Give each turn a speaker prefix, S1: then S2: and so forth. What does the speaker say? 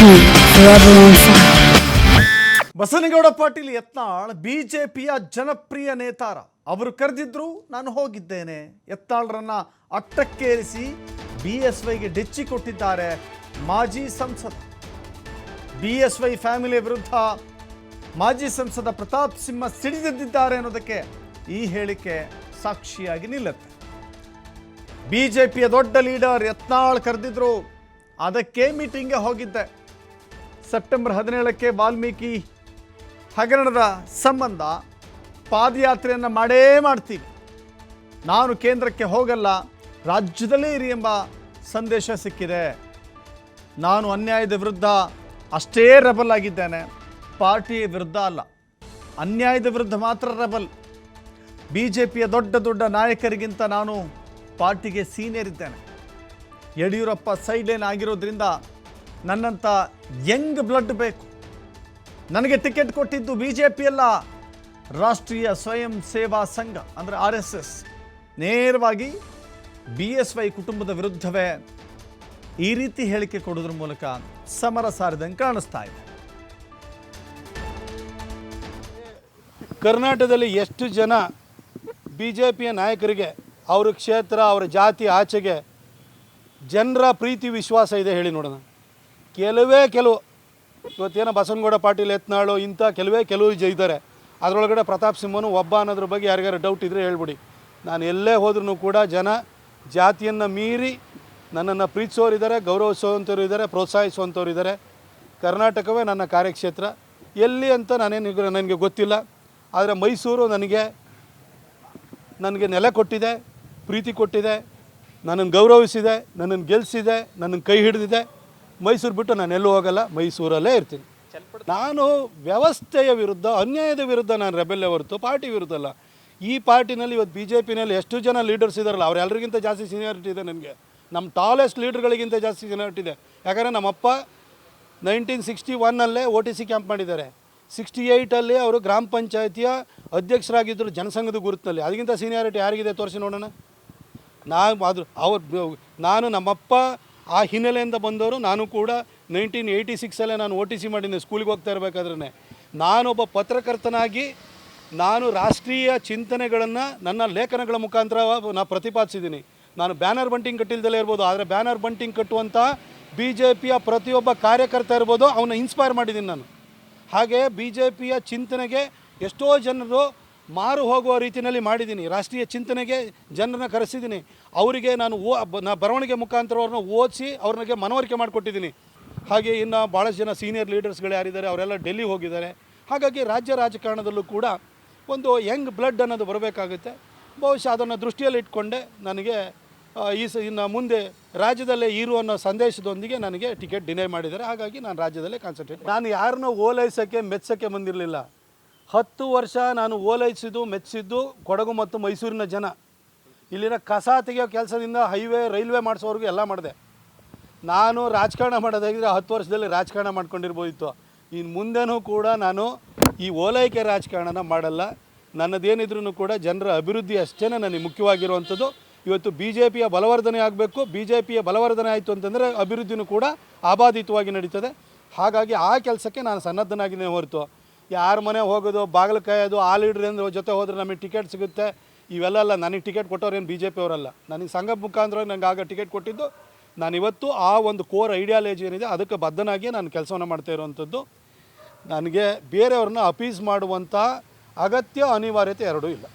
S1: heat, forever on fire.
S2: Basanagouda Patil Yatnal ಬಿಜೆಪಿಯ ಜನಪ್ರಿಯ ನೇತಾರ. ಅವರು ಕರೆದಿದ್ರು, ನಾನು ಹೋಗಿದ್ದೇನೆ. ಯತ್ನಾಳ್ರನ್ನ ಅಟ್ಟಕ್ಕೇರಿಸಿ ಬಿಎಸ್ವೈಗೆ ಡೆಚ್ಚಿ ಕೊಟ್ಟಿದ್ದಾರೆ ಮಾಜಿ ಸಂಸದ. ಬಿಎಸ್ವೈ ಫ್ಯಾಮಿಲಿ ವಿರುದ್ಧ ಮಾಜಿ ಸಂಸದ ಪ್ರತಾಪ್ ಸಿಂಹ ಸಿಡಿದೆದ್ದಿದ್ದಾರೆ ಅನ್ನೋದಕ್ಕೆ ಈ ಹೇಳಿಕೆ ಸಾಕ್ಷಿಯಾಗಿ ನಿಲ್ಲುತ್ತೆ. ಬಿಜೆಪಿಯ ದೊಡ್ಡ ಲೀಡರ್ ಯತ್ನಾಳ್ ಕರೆದಿದ್ರು, ಅದಕ್ಕೆ ಮೀಟಿಂಗ್ಗೆ ಹೋಗಿದ್ದೆ. ಸೆಪ್ಟೆಂಬರ್ 17ಕ್ಕೆ ವಾಲ್ಮೀಕಿ ಹಗರಣದ ಸಂಬಂಧ ಪಾದಯಾತ್ರೆಯನ್ನು ಮಾಡೇ ಮಾಡ್ತೀವಿ. ನಾನು ಕೇಂದ್ರಕ್ಕೆ ಹೋಗಲ್ಲ, ರಾಜ್ಯದಲ್ಲೇ ಇರಿ ಎಂಬ ಸಂದೇಶ ಸಿಕ್ಕಿದೆ. ನಾನು ಅನ್ಯಾಯದ ವಿರುದ್ಧ ಅಷ್ಟೇ ರೆಬಲ್ ಆಗಿದ್ದೇನೆ, ಪಾರ್ಟಿಯ ವಿರುದ್ಧ ಅಲ್ಲ. ಅನ್ಯಾಯದ ವಿರುದ್ಧ ಮಾತ್ರ ರೆಬಲ್. ಬಿಜೆಪಿಯ ದೊಡ್ಡ ದೊಡ್ಡ ನಾಯಕರಿಗಿಂತ ನಾನು ಪಾರ್ಟಿಗೆ ಸೀನಿಯರ್ ಇದ್ದೇನೆ. ಯಡಿಯೂರಪ್ಪ ಸೈಡ್ಲೈನ್ ಆಗಿರೋದ್ರಿಂದ ನನ್ನಂಥ ಯಂಗ್ ಬ್ಲಡ್ ಬೇಕು. ನನಗೆ ಟಿಕೆಟ್ ಕೊಟ್ಟಿದ್ದು ಬಿಜೆಪಿ ಅಲ್ಲ, ರಾಷ್ಟ್ರೀಯ ಸ್ವಯಂ ಸೇವಾ ಸಂಘ ಅಂದರೆ RSS. ನೇರವಾಗಿ BSY ಕುಟುಂಬದ ವಿರುದ್ಧವೇ ಈ ರೀತಿ ಹೇಳಿಕೆ ಕೊಡೋದ್ರ ಮೂಲಕ ಸಮರ ಸಾರಿದಂಗೆ ಕಾಣಿಸ್ತಾ ಇದೆ.
S3: ಕರ್ನಾಟಕದಲ್ಲಿ ಎಷ್ಟು ಜನ BJPಯ ನಾಯಕರಿಗೆ ಅವ್ರ ಕ್ಷೇತ್ರ, ಅವರ ಜಾತಿ ಆಚೆಗೆ ಜನರ ಪ್ರೀತಿ ವಿಶ್ವಾಸ ಇದೆ ಹೇಳಿ ನೋಡೋಣ. ಕೆಲವು ಇವತ್ತೇನೋ ಬಸನಗೌಡ ಪಾಟೀಲ್ ಯತ್ನಾಳು ಇಂಥ ಕೆಲವು ಇದ್ದಾರೆ. ಅದರೊಳಗಡೆ ಪ್ರತಾಪ್ ಸಿಂಹನು ಒಬ್ಬ ಅನ್ನೋದ್ರ ಬಗ್ಗೆ ಯಾರಿಗಾರು ಡೌಟ್ ಇದ್ದರೆ ಹೇಳ್ಬಿಡಿ. ನಾನು ಎಲ್ಲೇ ಹೋದ್ರೂ ಕೂಡ ಜನ ಜಾತಿಯನ್ನು ಮೀರಿ ನನ್ನನ್ನು ಪ್ರೀತಿಸೋರಿದ್ದಾರೆ, ಗೌರವಿಸುವಂಥವ್ರು ಇದ್ದಾರೆ, ಪ್ರೋತ್ಸಾಹಿಸುವಂಥವ್ರು ಇದ್ದಾರೆ. ಕರ್ನಾಟಕವೇ ನನ್ನ ಕಾರ್ಯಕ್ಷೇತ್ರ. ಎಲ್ಲಿ ಅಂತ ನನಗೆ ಗೊತ್ತಿಲ್ಲ. ಆದರೆ ಮೈಸೂರು ನನಗೆ ನೆಲೆ ಕೊಟ್ಟಿದೆ, ಪ್ರೀತಿ ಕೊಟ್ಟಿದೆ, ನನ್ನನ್ನು ಗೌರವಿಸಿದೆ, ನನ್ನನ್ನು ಗೆಲ್ಲಿಸಿದೆ, ನನ್ನನ್ನು ಕೈ ಹಿಡಿದಿದೆ. ಮೈಸೂರು ಬಿಟ್ಟು ನಾನು ಎಲ್ಲೂ ಹೋಗಲ್ಲ, ಮೈಸೂರಲ್ಲೇ ಇರ್ತೀನಿ. ನಾನು ವ್ಯವಸ್ಥೆಯ ವಿರುದ್ಧ, ಅನ್ಯಾಯದ ವಿರುದ್ಧ ನಾನು ರೆಬೆಲ್ಲೇ ಹೊರತು ಪಾರ್ಟಿ ವಿರುದ್ಧ ಅಲ್ಲ. ಈ ಪಾರ್ಟಿನಲ್ಲಿ ಇವತ್ತು BJPನಲ್ಲಿ ಎಷ್ಟು ಜನ ಲೀಡರ್ಸ್ ಇದ್ದಾರಲ್ಲ, ಅವರೆಲ್ಲರಿಗಿಂತ ಜಾಸ್ತಿ ಸೀನಿಯಾರಿಟಿ ಇದೆ ನನಗೆ. ನಮ್ಮ ಟಾಲೆಸ್ಟ್ ಲೀಡರ್ಗಳಿಗಿಂತ ಜಾಸ್ತಿ ಸೀನಿಯಾರಿಟಿ ಇದೆ. ಯಾಕಂದರೆ ನಮ್ಮಪ್ಪ 1961ನಲ್ಲೇ OTC ಕ್ಯಾಂಪ್ ಮಾಡಿದ್ದಾರೆ. 68ಅಲ್ಲಿ ಅವರು ಗ್ರಾಮ ಪಂಚಾಯತಿಯ ಅಧ್ಯಕ್ಷರಾಗಿದ್ದರು ಜನಸಂಘದ ಗುರುತಿನಲ್ಲಿ. ಅದಕ್ಕಿಂತ ಸೀನಿಯಾರಿಟಿ ಯಾರಿಗಿದೆ ತೋರಿಸಿ ನೋಡೋಣ. ನಾನು ನಮ್ಮಪ್ಪ ಆ ಹಿನ್ನೆಲೆಯಿಂದ ಬಂದವರು. ನಾನು ಕೂಡ 1986ಅಲ್ಲೇ ನಾನು OTC ಮಾಡಿದ್ದೆ ಸ್ಕೂಲಿಗೆ ಹೋಗ್ತಾ ಇರಬೇಕಾದ್ರೆ. ನಾನೊಬ್ಬ ಪತ್ರಕರ್ತನಾಗಿ ನಾನು ರಾಷ್ಟ್ರೀಯ ಚಿಂತನೆಗಳನ್ನು ನನ್ನ ಲೇಖನಗಳ ಮುಖಾಂತರ ನಾನು ಪ್ರತಿಪಾದಿಸಿದ್ದೀನಿ. ನಾನು ಬ್ಯಾನರ್ ಬಂಟಿಂಗ್ ಕಟ್ಟಿಲ್ದಲ್ಲೇ ಇರ್ಬೋದು, ಆದರೆ ಬ್ಯಾನರ್ ಬಂಟಿಂಗ್ ಕಟ್ಟುವಂಥ BJPಯ ಪ್ರತಿಯೊಬ್ಬ ಕಾರ್ಯಕರ್ತ ಇರ್ಬೋದು, ಅವನ್ನ ಇನ್ಸ್ಪೈರ್ ಮಾಡಿದ್ದೀನಿ ನಾನು. ಹಾಗೆ BJPಯ ಚಿಂತನೆಗೆ ಎಷ್ಟೋ ಜನರು ಮಾರು ಹೋಗುವ ರೀತಿಯಲ್ಲಿ ಮಾಡಿದ್ದೀನಿ. ರಾಷ್ಟ್ರೀಯ ಚಿಂತನೆಗೆ ಜನರನ್ನ ಕರೆಸಿದ್ದೀನಿ. ಅವರಿಗೆ ನಾನು ಬರವಣಿಗೆ ಮುಖಾಂತರ ಅವ್ರನ್ನ ಓದಿಸಿ ಅವ್ರಿಗೆ ಮನವರಿಕೆ ಮಾಡಿಕೊಟ್ಟಿದ್ದೀನಿ. ಹಾಗೆ ಇನ್ನು ಭಾಳಷ್ಟು ಜನ ಸೀನಿಯರ್ ಲೀಡರ್ಸ್ಗಳು ಯಾರಿದ್ದಾರೆ ಅವರೆಲ್ಲ ಡೆಲ್ಲಿ ಹೋಗಿದ್ದಾರೆ. ಹಾಗಾಗಿ ರಾಜ್ಯ ರಾಜಕಾರಣದಲ್ಲೂ ಕೂಡ ಒಂದು ಯಂಗ್ ಬ್ಲಡ್ ಅನ್ನೋದು ಬರಬೇಕಾಗುತ್ತೆ. ಬಹುಶಃ ಅದನ್ನು ದೃಷ್ಟಿಯಲ್ಲಿ ಇಟ್ಕೊಂಡೆ ನನಗೆ ಇನ್ನು ಮುಂದೆ ರಾಜ್ಯದಲ್ಲೇ ಇರು ಅನ್ನೋ ಸಂದೇಶದೊಂದಿಗೆ ನನಗೆ ಟಿಕೆಟ್ ಡಿನೈ ಮಾಡಿದ್ದಾರೆ. ಹಾಗಾಗಿ ನಾನು ರಾಜ್ಯದಲ್ಲೇ ಕಾನ್ಸಂಟ್ರೇಟ್. ನಾನು ಯಾರನ್ನೂ ಓಲೈಸೋಕ್ಕೆ ಮೆಚ್ಚೋಕ್ಕೆ ಬಂದಿರಲಿಲ್ಲ. 10 ವರ್ಷ ನಾನು ಓಲೈಸಿದ್ದು ಮೆಚ್ಚಿದ್ದು ಕೊಡಗು ಮತ್ತು ಮೈಸೂರಿನ ಜನ. ಇಲ್ಲಿನ ಕಸ ತೆಗೆಯೋ ಕೆಲಸದಿಂದ ಹೈವೇ ರೈಲ್ವೆ ಮಾಡಿಸೋರ್ಗೂ ಎಲ್ಲ ಮಾಡಿದೆ. ನಾನು ರಾಜಕಾರಣ ಮಾಡೋದಾಗಿದ್ದರೆ 10 ವರ್ಷದಲ್ಲಿ ರಾಜಕಾರಣ ಮಾಡ್ಕೊಂಡಿರ್ಬೋದಿತ್ತು. ಇನ್ನು ಮುಂದೆನೂ ಕೂಡ ನಾನು ಈ ಓಲೈಕೆ ರಾಜಕಾರಣನ ಮಾಡಲ್ಲ. ನನ್ನದೇನಿದ್ರೂ ಕೂಡ ಜನರ ಅಭಿವೃದ್ಧಿ ಅಷ್ಟೇ ನನಗೆ ಮುಖ್ಯವಾಗಿರುವಂಥದ್ದು. ಇವತ್ತು BJPಯ ಬಲವರ್ಧನೆ ಆಗಬೇಕು. BJPಯ ಬಲವರ್ಧನೆ ಆಯಿತು ಅಂತಂದರೆ ಅಭಿವೃದ್ಧಿನೂ ಕೂಡ ಅಬಾಧಿತವಾಗಿ ನಡೀತದೆ. ಹಾಗಾಗಿ ಆ ಕೆಲಸಕ್ಕೆ ನಾನು ಸನ್ನದ್ಧನಾಗಿದ್ದೇನೆ ಹೊರತು ಯಾರ ಮನೆ ಹೋಗೋದು, ಬಾಗಿಲು ಕಾಯೋದು, ಆ ಲೀಡ್ರಿಂದ ಜೊತೆ ಹೋದರೆ ನಮಗೆ ಟಿಕೆಟ್ ಸಿಗುತ್ತೆ, ಇವೆಲ್ಲ ನನಗೆ ಟಿಕೆಟ್ ಕೊಟ್ಟವ್ರೇನು BJP ಅವರಲ್ಲ. ನನಗೆ ಸಂಘ ಮುಖಾಂತರ ನನಗೆ ಆಗ ಟಿಕೆಟ್ ಕೊಟ್ಟಿದ್ದು. ನಾನಿವತ್ತು ಆ ಒಂದು ಕೋರ್ ಐಡಿಯಾಲಜಿ ಏನಿದೆ ಅದಕ್ಕೆ ಬದ್ಧನಾಗಿಯೇ ನಾನು ಕೆಲಸವನ್ನು ಮಾಡ್ತಾ ಇರುವಂಥದ್ದು. ನನಗೆ ಬೇರೆಯವ್ರನ್ನ ಅಪೀಸ್ ಮಾಡುವಂಥ ಅಗತ್ಯ ಅನಿವಾರ್ಯತೆ ಎರಡೂ ಇಲ್ಲ.